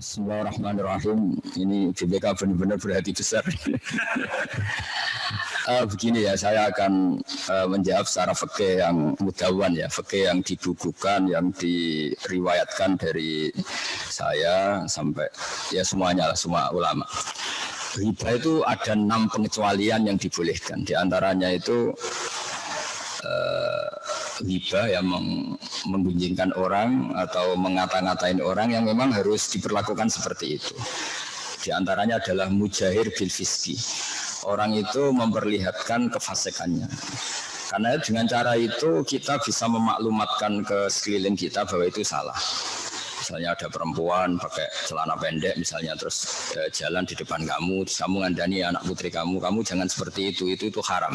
Bismillahirrahmanirrahim. Ini BPK benar-benar berhati besar. Begini ya, saya akan menjawab secara fikih yang mudawan ya, fikih yang dibukukan, yang diriwayatkan dari saya sampai ya semuanya lah, semua ulama. Riba itu ada 6 pengecualian yang dibolehkan. Di antaranya itu riba yang menggunjingkan orang atau mengata-ngatain orang yang memang harus diperlakukan seperti itu. Di antaranya adalah mujahir bil fiski. Orang itu memperlihatkan kefasikannya. Karena dengan cara itu kita bisa memaklumatkan ke sekeliling kita bahwa itu salah. Misalnya ada perempuan pakai celana pendek misalnya terus jalan di depan kamu, terus kamu ngandani anak putri kamu jangan seperti itu haram.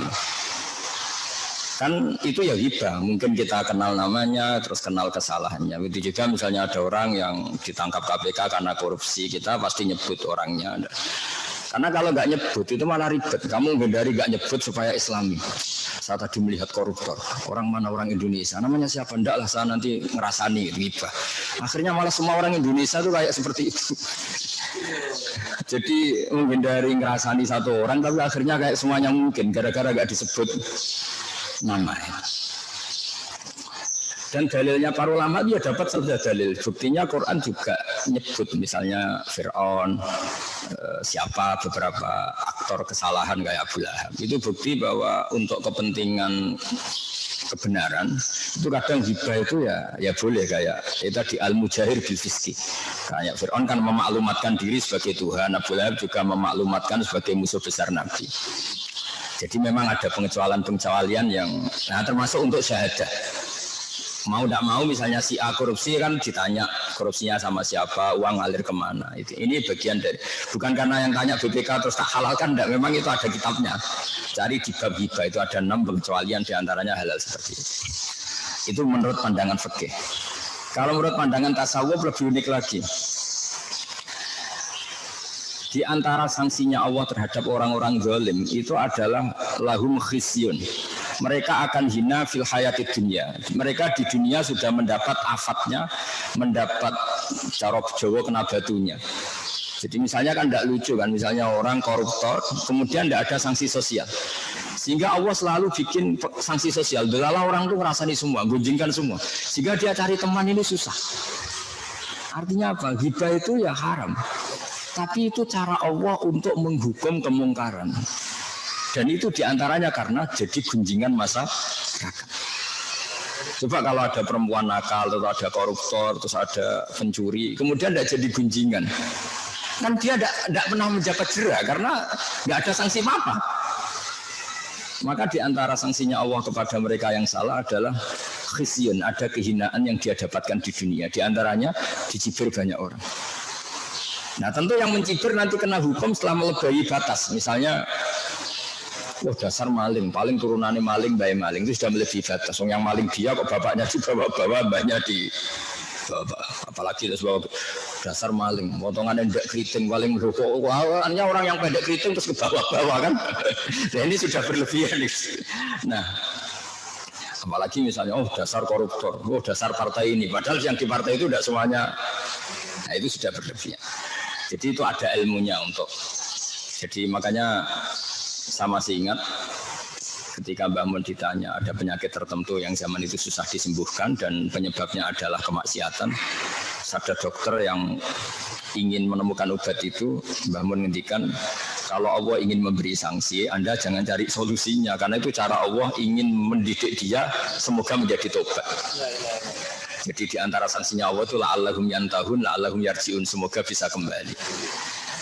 Kan itu ya riba, mungkin kita kenal namanya, terus kenal kesalahannya. Begitu juga misalnya ada orang yang ditangkap KPK karena korupsi, kita pasti nyebut orangnya. Karena kalau nggak nyebut itu malah ribet. Kamu hindari nggak nyebut supaya islami. Saya tadi melihat koruptor, orang mana orang Indonesia, namanya siapa? Ndak lah, saya nanti ngerasani riba. Akhirnya malah semua orang Indonesia tuh kayak seperti itu. Jadi menghindari ngerasani satu orang, tapi akhirnya kayak semuanya mungkin, gara-gara nggak disebut namanya. Dan dalilnya para ulama dia dapat saja dalil. Buktinya Quran juga nyebut misalnya Fir'aun, siapa beberapa aktor kesalahan kayak Abu Lahab. Itu bukti bahwa untuk kepentingan kebenaran itu kadang hibah itu ya boleh kayak itu tadi al-mujahir bil fiski. Kayak Fir'aun kan memaklumatkan diri sebagai Tuhan, Abu Lahab juga memaklumatkan sebagai musuh besar Nabi. Jadi memang ada pengecualian yang termasuk untuk syahadah. Mau tidak mau misalnya si A korupsi kan ditanya korupsinya sama siapa, uang ngalir kemana. Ini bagian dari, bukan karena yang tanya BPK terus tak halalkan, tidak, memang itu ada kitabnya. Cari di bab hibah itu ada 6 pengecualian, diantaranya halal seperti itu. Itu menurut pandangan fikih. Kalau menurut pandangan tasawuf lebih unik lagi. Di antara sanksinya Allah terhadap orang-orang zalim itu adalah lahum khisyun. Mereka akan hina fil hayati dunia. Mereka di dunia sudah mendapat afatnya, mendapat cara Jawa kena batunya. Jadi misalnya kan tidak lucu kan, misalnya orang koruptor, kemudian tidak ada sanksi sosial. Sehingga Allah selalu bikin sanksi sosial. Delalah orang itu ngerasani semua, gunjingkan semua. Sehingga dia cari teman ini susah. Artinya apa? Hibah itu ya haram. Tapi itu cara Allah untuk menghukum kemungkaran. Dan itu diantaranya karena jadi gunjingan masyarakat. Coba kalau ada perempuan nakal, atau ada koruptor, terus ada pencuri, kemudian tidak jadi gunjingan. Kan dia tidak pernah menjabat jera karena tidak ada sanksi apa-apa. Maka diantara sanksinya Allah kepada mereka yang salah adalah khisyun, ada kehinaan yang dia dapatkan di dunia. Diantaranya dicibir banyak orang. Nah tentu yang mencibir nanti kena hukum setelah melebihi batas. Misalnya, dasar maling, paling turunannya maling, bayi maling itu sudah melebihi batas. Yang maling dia kok bapaknya juga bawa mbaknya di bawa. Apalagi itu sebab dasar maling, potongannya tidak keriting, paling merokok. Hanya orang yang pendek keriting terus ke bawah-bawah kan. Nah ini sudah berlebihan. Nah apalagi misalnya dasar koruptor, dasar partai ini. Padahal yang di partai itu tidak semuanya. Nah itu sudah berlebihan. Jadi itu ada ilmunya untuk. Jadi makanya saya masih ingat ketika Mbah Mun ditanya ada penyakit tertentu yang zaman itu susah disembuhkan dan penyebabnya adalah kemaksiatan. Ada dokter yang ingin menemukan obat itu, Mbah Mun ngendikan kalau Allah ingin memberi sanksi, Anda jangan cari solusinya karena itu cara Allah ingin mendidik dia semoga menjadi tobat. Jadi di antara sanksinya Allah itu la'allahum yantahun, la'allahum yarji'un, semoga bisa kembali.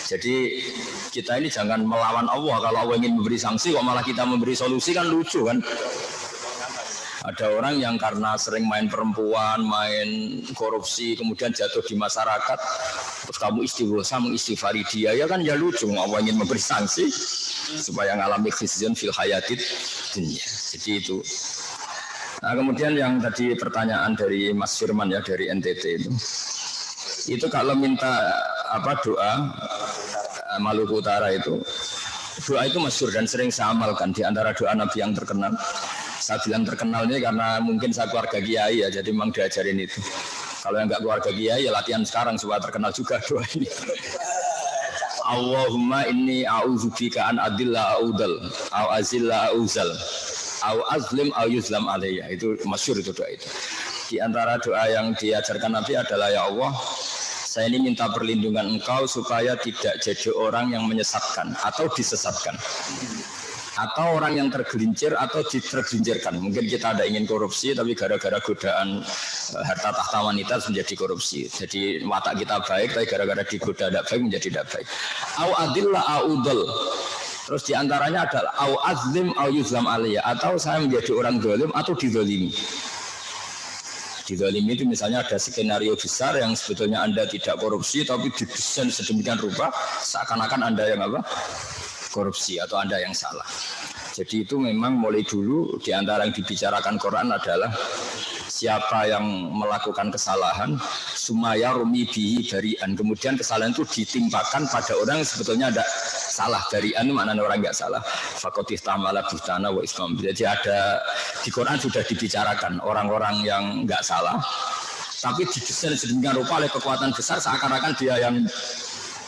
Jadi kita ini jangan melawan Allah. Kalau Allah ingin memberi sanksi kok malah kita memberi solusi kan lucu kan. Ada orang yang karena sering main perempuan, main korupsi, kemudian jatuh di masyarakat, terus kamu istighosa mengistighfari dia, ya kan ya lucu. Allah ingin memberi sanksi supaya ngalami khizyun fil hayatid dunya. Jadi itu. Nah kemudian yang tadi pertanyaan dari Mas Firman ya dari NTT itu kalau minta doa Maluku Utara itu doa itu masyhur dan sering saya amalkan di antara doa Nabi yang terkenal. Saya bilang terkenal ini karena mungkin saya keluarga kiai ya, jadi memang diajarin itu. Kalau yang enggak keluarga kiai ya latihan sekarang supaya terkenal juga doa ini. Allahumma inni a'udzubika an adilla a'udal au azilla a'uzal au azlim au yuzlam alayya. Itu masyhur itu doa itu. Di antara doa yang diajarkan Nabi adalah ya Allah, saya ini minta perlindungan Engkau supaya tidak jadi orang yang menyesatkan atau disesatkan. Atau orang yang tergelincir atau tergelincirkan. Mungkin kita ada ingin korupsi tapi gara-gara godaan harta tahta wanita menjadi korupsi. Jadi watak kita baik tapi gara-gara digoda tidak baik menjadi tidak baik. Au adillah audul. Terus diantaranya adalah au azlim au yuzlam aliyah, atau saya menjadi orang zalim atau dizalimi. Dizalimi itu misalnya ada skenario besar yang sebetulnya Anda tidak korupsi tapi didesain sedemikian rupa seakan-akan Anda yang apa? Korupsi atau Anda yang salah. Jadi itu memang mulai dulu di antara yang dibicarakan Quran adalah siapa yang melakukan kesalahan sumaya rumi bihi bari'an, kemudian kesalahan itu ditimpakan pada orang yang sebetulnya ada salah. Bari'an itu maknanya orang enggak salah. Faqatih tamala buhtana wa islam. Jadi ada di Quran sudah dibicarakan orang-orang yang enggak salah tapi didesain sedemikian rupa oleh kekuatan besar seakan-akan dia yang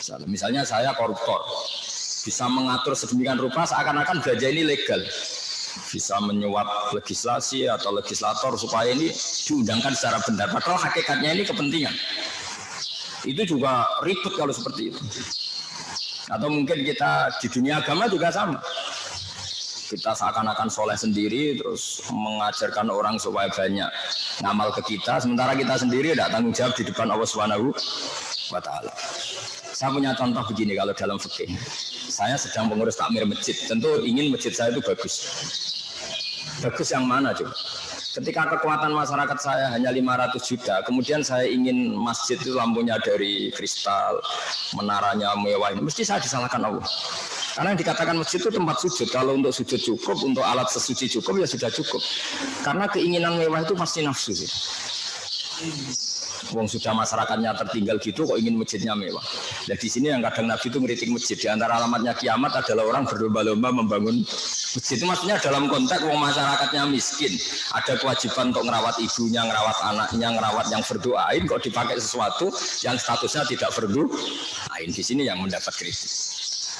salah. Misalnya saya koruptor, bisa mengatur sedemikian rupa seakan-akan gajah ini legal, bisa menyuap legislasi atau legislator supaya ini diundangkan secara benar, padahal hakikatnya ini kepentingan. Itu juga ribet kalau seperti itu. Atau mungkin kita di dunia agama juga sama, kita seakan-akan soleh sendiri terus mengajarkan orang supaya banyak ngamal ke kita, sementara kita sendiri tidak tanggung jawab di depan Allah Subhanahu wa Ta'ala. Saya punya contoh begini kalau dalam fikih. Saya sedang mengurus takmir masjid. Tentu ingin masjid saya itu bagus. Bagus yang mana coba? Ketika kekuatan masyarakat saya hanya 500 juta, kemudian saya ingin masjid itu lampunya dari kristal, menaranya mewah, mesti saya disalahkan Allah. Karena yang dikatakan masjid itu tempat sujud. Kalau untuk sujud cukup, untuk alat sesuci cukup, ya sudah cukup. Karena keinginan mewah itu pasti nafsu sih. Wong sudah masyarakatnya tertinggal gitu, kok ingin masjidnya mewah. Dan di sini yang kadang Nabi itu ngeritik masjid. Di antara alamatnya kiamat adalah orang berlomba-lomba membangun masjid. Itu maksudnya dalam konteks wong masyarakatnya miskin, ada kewajiban untuk ngerawat ibunya, ngerawat anaknya, ngerawat yang berdoain, kok dipakai sesuatu yang statusnya tidak berdoain. Di sini yang mendapat kritik.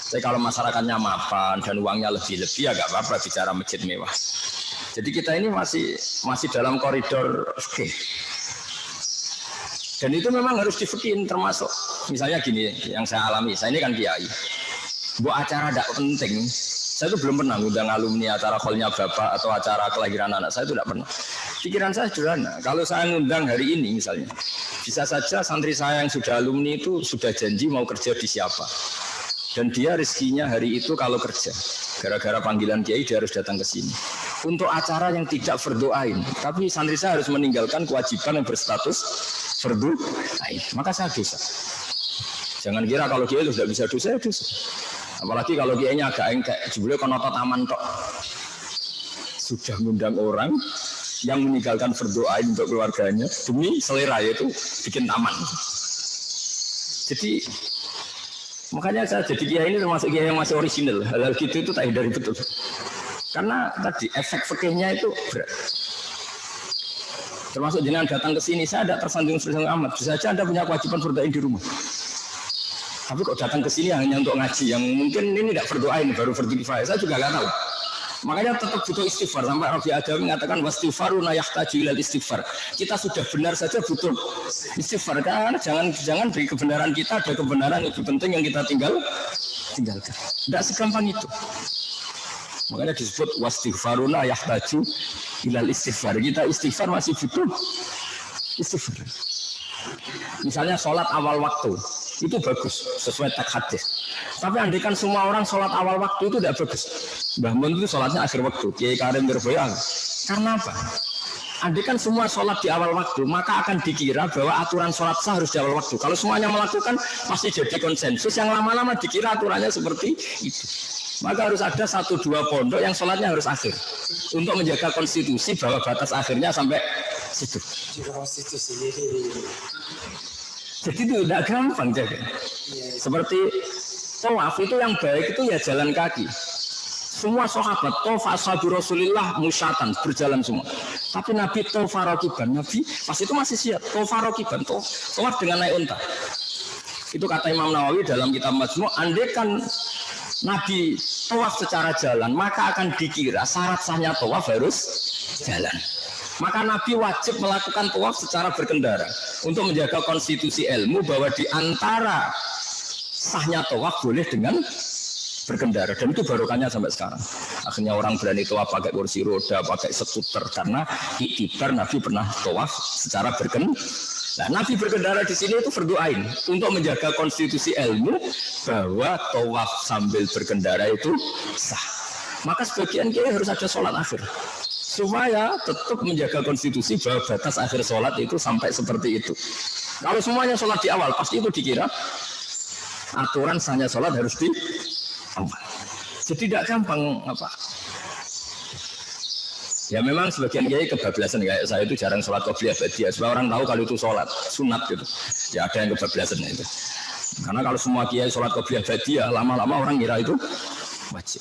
Tapi kalau masyarakatnya mapan dan uangnya lebih-lebih, ya gak apa-apa bicara masjid mewah. Jadi kita ini masih dalam koridor oke. Dan itu memang harus difikirin, termasuk misalnya gini yang saya alami, saya ini kan kiai, buat acara tidak penting, saya itu belum pernah ngundang alumni acara kholnya bapak atau acara kelahiran anak saya, itu tidak pernah. Pikiran saya sederhana, kalau saya ngundang hari ini misalnya, bisa saja santri saya yang sudah alumni itu sudah janji mau kerja di siapa, dan dia rezekinya hari itu kalau kerja, gara-gara panggilan kiai dia harus datang ke sini. Untuk acara yang tidak berdoain, tapi santri saya harus meninggalkan kewajiban yang berstatus fardu ain, maka saya dosa. Jangan kira kalau kiai itu tidak bisa dosa, ya dosa. Apalagi kalau kiainya agak engkek, jebule kono taman tok. Sudah mengundang orang yang meninggalkan fardu ain untuk keluarganya demi selera, yaitu bikin taman. Jadi makanya saya jadi kiai ini termasuk kiai yang masih orisinal. Hal-hal gitu itu tak hindari betul. Karena tadi efek fikihnya itu berat. Termasuk jenengan datang ke sini, saya tidak tersandung amat. Bisa saja Anda punya kewajiban berdoain di rumah. Tapi kok datang ke sini hanya untuk ngaji, yang mungkin ini tidak berdoain, baru berdikifah. Saya juga nggak tahu. Makanya tetap butuh istighfar. Sampai Rabi Adam mengatakan wastighfaruna yahtaju ilal istighfar. Kita sudah benar saja butuh istighfar. Karena jangan beri kebenaran kita, ada kebenaran lebih penting yang kita tinggalkan. Tidak segampang itu. Makanya disebut wastighfaruna yahtaju ilal istighfar. Kita istighfar masih butuh istighfar. Misalnya sholat awal waktu itu bagus sesuai teks hadis. Tapi andaikan semua orang sholat awal waktu itu tidak bagus. Mbah Mun itu sholatnya akhir waktu. Kiai Karim Mirboya. Karena apa? Andaikan semua sholat di awal waktu, maka akan dikira bahwa aturan sholat sah harus di awal waktu. Kalau semuanya melakukan, pasti jadi konsensus yang lama-lama dikira aturannya seperti itu. Maka harus ada 1-2 pondok yang sholatnya harus akhir untuk menjaga konstitusi bahwa batas akhirnya sampai situ. Jadi itu tidak gampang jaga. Seperti tawaf itu yang baik itu ya jalan kaki. Semua sahabat tawaf ashabi Rasulillah musyatan berjalan semua. Tapi Nabi tofarokiban, Nabi pas itu masih siap tofarokiban, tawaf dengan naik unta. Itu kata Imam Nawawi dalam kitab Majmu', andaikan Nabi tawaf secara jalan, maka akan dikira syarat sahnya tawaf harus jalan. Maka Nabi wajib melakukan tawaf secara berkendara untuk menjaga konstitusi ilmu bahwa di antara sahnya tawaf boleh dengan berkendara, dan itu barokahnya sampai sekarang. Akhirnya orang berani tawaf pakai kursi roda, pakai skuter karena iktibar Nabi pernah tawaf secara berkendara. Nah, Nabi berkendara di sini itu fardu ain untuk menjaga konstitusi ilmu bahwa tawaf sambil berkendara itu sah. Maka sebagian kiai harus ada sholat akhir supaya tetap menjaga konstitusi bahwa batas akhir sholat itu sampai seperti itu. Kalau semuanya sholat di awal, pasti itu dikira aturan sahnya sholat harus di awal. Jadi tidak gampang apa. Ya memang sebagian kiai kebablasan kayak saya itu jarang sholat qobliyah ba'diyah. Supaya orang tahu kalau itu sholat sunat gitu. Ya ada yang kebablasan itu. Karena kalau semua kiai sholat qobliyah ba'diyah, lama-lama orang kira itu wajib.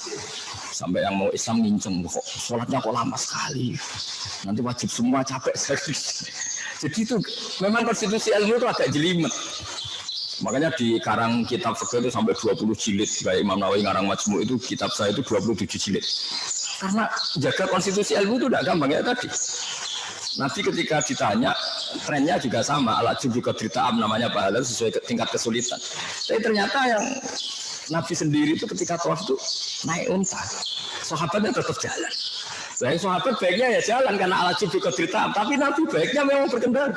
Sampai yang mau Islam nginceng, kok sholatnya kok lama sekali. Nanti wajib semua capek sekali. Jadi itu memang konstitusi ilmu itu agak jelimet. Makanya di karang kitab fikih itu sampai 20 jilid. Kayak Imam Nawawi ngarang Majmu' itu kitab saya itu 27 jilid. Karena jaga konstitusi ilmu itu tidak gampang ya tadi. Nabi ketika ditanya, trennya juga sama. Al-ajub bi qadri ta'am namanya pahala sesuai tingkat kesulitan. Tapi ternyata yang Nabi sendiri itu ketika tawaf itu naik unta. Sahabatnya tetap jalan. Baik sahabat baiknya ya jalan karena al-ajub bi qadri ta'am. Tapi Nabi baiknya memang berkendara.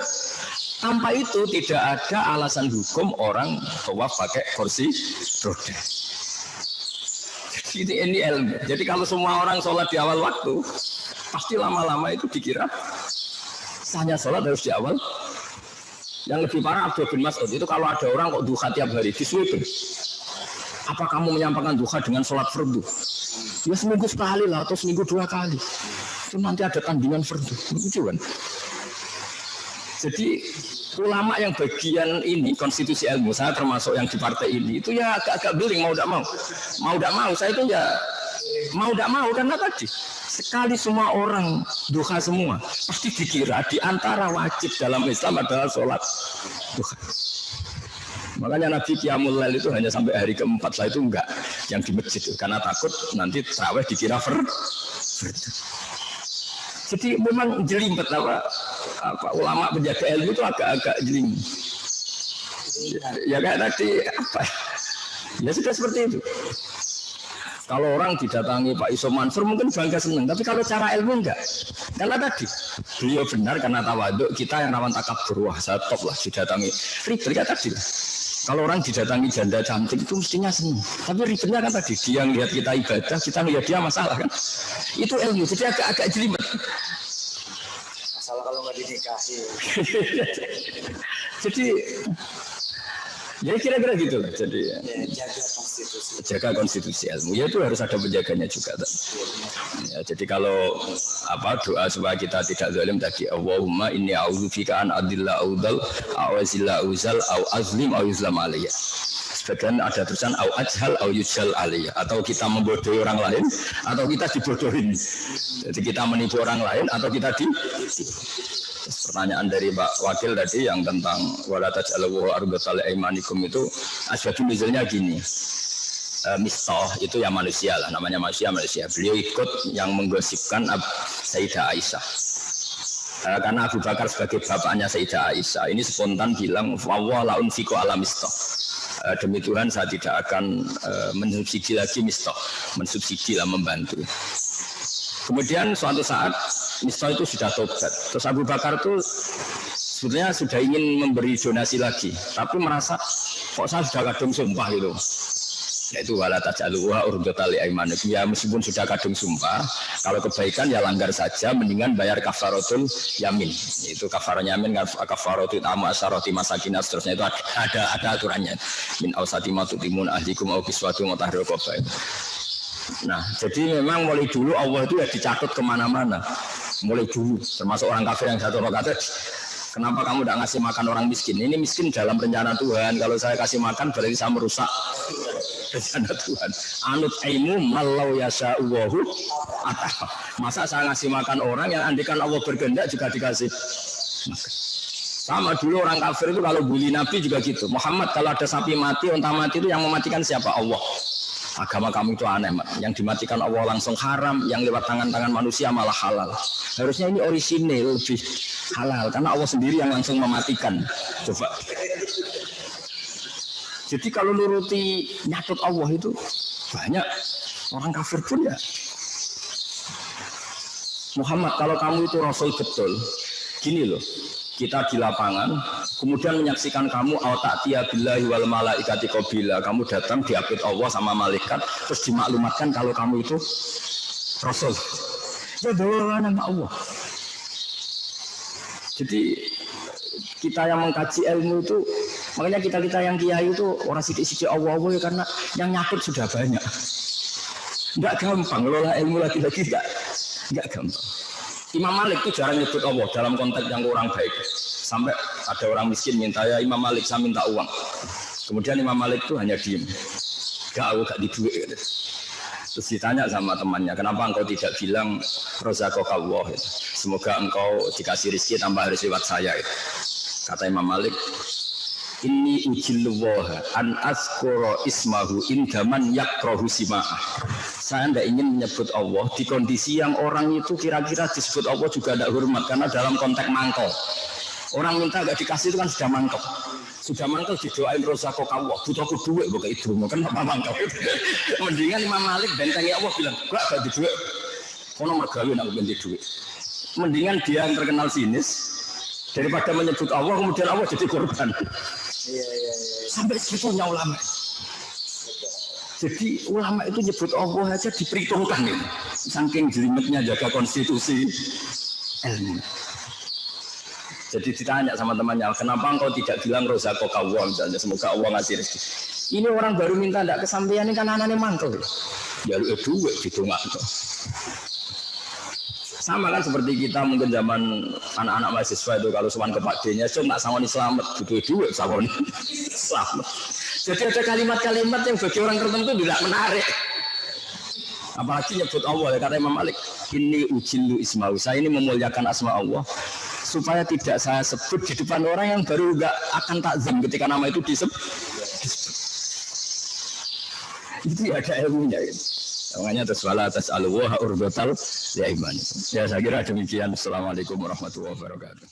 Tanpa itu tidak ada alasan hukum orang tawaf pakai kursi roda. Jadi ini ilmu. Jadi kalau semua orang sholat di awal waktu, pasti lama-lama itu dikira sahnya sholat harus di awal. Yang lebih parah Abdul bin Mas'ud itu kalau ada orang kok duha tiap hari disuruh. Apa kamu menyampaikan duha dengan sholat fardu? Ya seminggu sekali lah atau seminggu 2 kali. Itu nanti ada tandingan fardu. Lucu kan? Jadi ulama yang bagian ini konstitusi ilmu, saya termasuk yang di partai ini itu ya agak-agak beling mau tidak mau saya itu ya mau tidak mau karena tadi sekali semua orang duha semua pasti dikira di antara wajib dalam Islam adalah sholat duha. Makanya Nabi Qiyamul Lail itu hanya sampai hari keempat, setelah itu enggak yang di masjid itu karena takut nanti tarawih dikira fardu. Jadi memang jelimet apa ulama penjaga ilmu itu agak-agak jelimet. Ya kayak tadi apa? Ya sudah seperti itu. Kalau orang didatangi Pak Iso Mansur mungkin bangga senang, tapi kalau cara ilmu enggak. Karena tadi beliau benar karena tawaduk, kita yang rawan takabur, wah saya top lah didatangi. Ribet kan tadi lah. Kalau orang didatangi janda cantik itu mestinya senang. Tapi ribetnya kan tadi dia lihat kita ibadah, kita lihat dia masalah kan. Itu ilmu, jadi agak-agak jelimet. Masalah kalau nggak dinikahi. Jadi ya kira-kira gitu lah. Jadi jaga konstitusi ilmu. Ya itu harus ada penjaganya juga. Ya, jadi kalau doa supaya kita tidak zalim tadi, Allahumma inni a'udzubika an adilla audal a'wazilla auzal au azlim au yuzlam alayya. Sebagian ada tulisan au ajhal au yujhal alayya, atau kita membodohi orang lain atau kita dibodohin. Jadi kita menipu orang lain atau kita pertanyaan dari Pak Wakil tadi yang tentang wala taj'alu arbatan aimanikum itu asbabun nuzulnya gini. Mistah itu ya manusia lah, namanya manusia. Beliau ikut yang menggosipkan Sayyidah Aisyah. Karena Abu Bakar sebagai bapaknya Sayyidah Aisyah ini spontan bilang wa la unfiqu ala mistah. Demi Tuhan saya tidak akan mensubsidi lagi mistah, mensubsidi lah, membantu. Kemudian suatu saat Mistah itu sudah tobat. Terus Abu Bakar itu sebetulnya sudah ingin memberi donasi lagi, tapi merasa kok saya sudah kadung sumpah gitu. Yaitu wala taj'aluha urdatan li aimanikum. Ya meskipun sudah kadung sumpah, kalau kebaikan ya langgar saja, mendingan bayar kafaratul yamin. Itu kafarat yamin, kafaratul tamu asharati masakin, seterusnya itu ada aturannya. Min ausati ma tutimun ahlikum au kiswatu mutahhir qabain. Nah, jadi memang mulai dulu Allah itu ya dicatat kemana-mana. Mulai dulu, termasuk orang kafir yang 1 rakaat Kenapa kamu tidak ngasih makan orang miskin? Ini miskin dalam rencana Tuhan. Kalau saya kasih makan berarti saya merusak rencana Tuhan. Anut aimu malau yasa'uwahu atah. Masa saya ngasih makan orang yang andikan Allah berkehendak juga dikasih makan. Sama dulu orang kafir itu kalau bully Nabi juga gitu. Muhammad kalau ada sapi mati, unta mati itu yang mematikan siapa? Allah. Agama kamu itu aneh, yang dimatikan Allah langsung haram, yang lewat tangan-tangan manusia malah halal. Harusnya ini orisinil lebih halal karena Allah sendiri yang langsung mematikan. Coba. Jadi kalau nuruti nyatut Allah itu banyak orang kafir pun ya. Muhammad kalau kamu itu Rasul betul, gini loh. Kita di lapangan, kemudian menyaksikan kamu ta'tiya billahi wal malaikati qabila. Kamu datang diapit Allah sama malaikat, terus dimaklumatkan kalau kamu itu Rasul. Ya doa nama Allah. Jadi kita yang mengkaji ilmu itu, makanya kita yang kiai itu orang sidik-sidik Allah ya karena yang nyakut sudah banyak. Enggak gampang, ngelola ilmu lagi-lagi enggak gampang. Imam Malik itu jarang nyebut Allah dalam konteks yang kurang baik. Sampai ada orang miskin minta, ya Imam Malik saya minta uang. Kemudian Imam Malik itu hanya diem. Gak diduit. Terus ditanya sama temannya, kenapa engkau tidak bilang rozaqaka Allah? Semoga engkau dikasih rezeki tambah harus lewat saya. Kata Imam Malik, inni ujilluwaha an azkura ismahu indaman yakrahu sima'ah. Saya tidak ingin menyebut Allah di kondisi yang orang itu kira-kira disebut Allah juga tidak hormat karena dalam konteks mangkal. Orang minta gak dikasih itu kan sudah mangkal. Sudah mangkal didoain rozaqaka Allah, butuhku duit bukan itu, kan apa mangkal. Mendingan Imam Malik bentengi Allah bilang, gak di duit. Kono mergawe nak ganti duit. Mendingan dia yang terkenal sinis daripada menyebut Allah kemudian Allah jadi korban. Iya. Sampai segitunya ulama. Jadi ulama itu nyebut Allah aja diperhitungkan ini. Saking jelimetnya jaga konstitusi ilmu. Jadi ditanya sama temannya, kenapa engkau tidak bilang rozaqaka Allah misalnya, semoga Allah ngasih rezeki. Ini orang baru minta tidak kesampaian ini kan anaknya mantel. Ya lu duit gitu nggak. Sama kan seperti kita mungkin zaman anak-anak mahasiswa itu kalau sowan ke Pak D-nya, nak sawani selamat butuh duit sawani selamat. Jadi ada kalimat-kalimat yang bagi orang tertentu tidak menarik. Apalagi nyebut Allah ya, kata Imam Malik, ini ujillu isma'u. Saya ini memuliakan asma Allah supaya tidak saya sebut di depan orang yang baru nggak akan takzim ketika nama itu disebut. Itu ya ada ilmunya gitu. Makanya atas wala atas alwah urbatal ya iman. Ya saya kira demikian. Assalamualaikum warahmatullahi wabarakatuh.